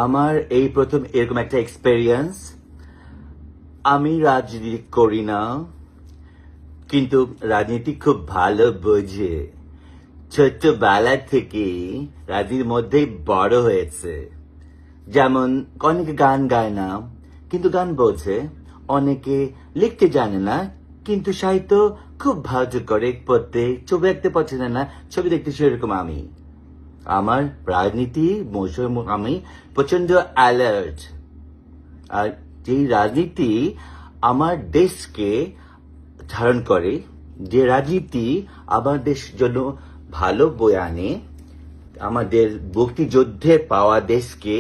আমার এই প্রথম এরকম একটা এক্সপেরিয়েন্স। আমি রাজনীতি করি না, কিন্তু রাজনীতি খুব ভালো বোঝে। ছোট্টবেলা থেকে রাজনীতির মধ্যেই বড় হয়েছে। যেমন অনেকে গান গায় না, কিন্তু গান বোঝে। অনেকে লিখতে জানে না, কিন্তু সাহিত্য খুব ভালো করে পড়তে। ছবি আঁকতে পছন্দ না, ছবি দেখতে সেরকম আমি। আমার রাজনীতি আমি প্রচন্ড অ্যালার্ট। আর যেই রাজনীতি আমার দেশকে ধারণ করে, যে রাজনীতি আমার দেশের জন্য ভালো বয়ে আনে, আমাদের মুক্তিযুদ্ধে পাওয়া দেশকে,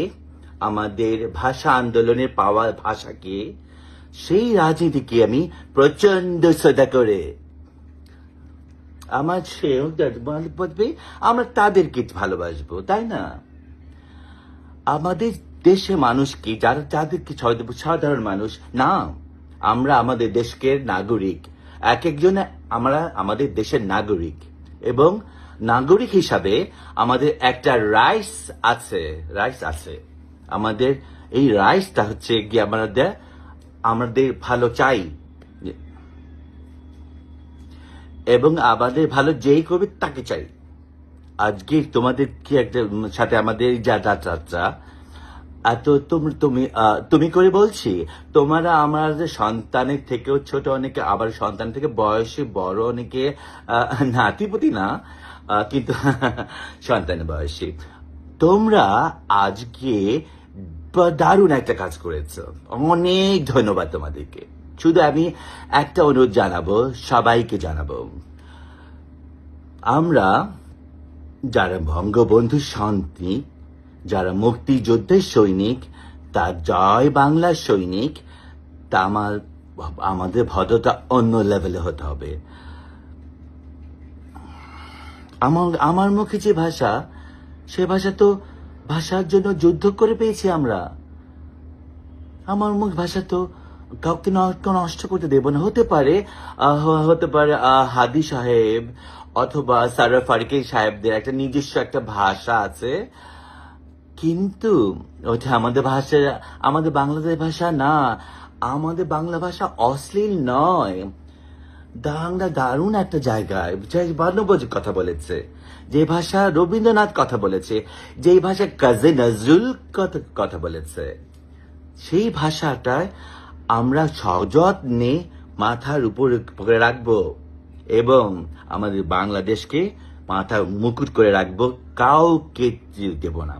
আমাদের ভাষা আন্দোলনের পাওয়া ভাষাকে, সেই রাজনীতিকে আমি প্রচন্ড শ্রদ্ধা করে আমার সে বলবে আমরা তাদেরকে ভালোবাসবো, তাই না? আমাদের দেশে মানুষ কি, যাদেরকে সাধারণ মানুষ না, আমরা আমাদের দেশকে নাগরিক। এক একজনে আমরা আমাদের দেশের নাগরিক, এবং নাগরিক হিসাবে আমাদের একটা রাইটস আছে। আমাদের এই রাইটসটা হচ্ছে কি আমাদের ভালো চাই, এবং আমাদের ভালো যেই করবে তাকে চাই। আজকে তোমাদের কি একটা সাথে আমাদের যা যাত্রা এত তুমি করে বলছি, তোমরা আমাদের সন্তানের থেকেও ছোট অনেকে, আবার সন্তান থেকে বয়সে বড় অনেকে, নাতিপতি না, কিন্তু সন্তানের বয়সী। তোমরা আজকে দারুণ একটা কাজ করেছো, অনেক ধন্যবাদ তোমাদেরকে। শুধু আমি একটা অনুরোধ জানাবো, সবাইকে জানাবো, আমরা যারা বঙ্গবন্ধু সৈনিক, যারা মুক্তিযুদ্ধের সৈনিক, তার জয় বাংলার সৈনিক, তা আমাদের ভদ্রতা অন্য লেভেলে হতে হবে। আমার মুখে যে ভাষা, সে ভাষা তো ভাষার জন্য যুদ্ধ করে পেয়েছি আমরা। আমার মুখ ভাষা তো কাউকে নষ্ট করতে দেব না। হতে পারে হাদি সাহেব অথবা সারার ফারুকী সাহেবদের একটা নিজস্ব একটা ভাষা আছে, কিন্তু ওটা আমাদের ভাষা, আমাদের বাংলাদেশের ভাষা না। আমাদের বাংলা ভাষা অশ্লীল নয়, বাংলা দারুণ একটা জায়গায় বার্নবজির কথা বলেছে, যে ভাষা রবীন্দ্রনাথ কথা বলেছে, যে ভাষা কাজী নজরুল কথা বলেছে, সেই ভাষাটায় আমরা সযত্নে মাথার উপরে রাখবো, এবং আমাদের বাংলাদেশকে মাথা মুকুট করে রাখবো, কাউকে দেব না।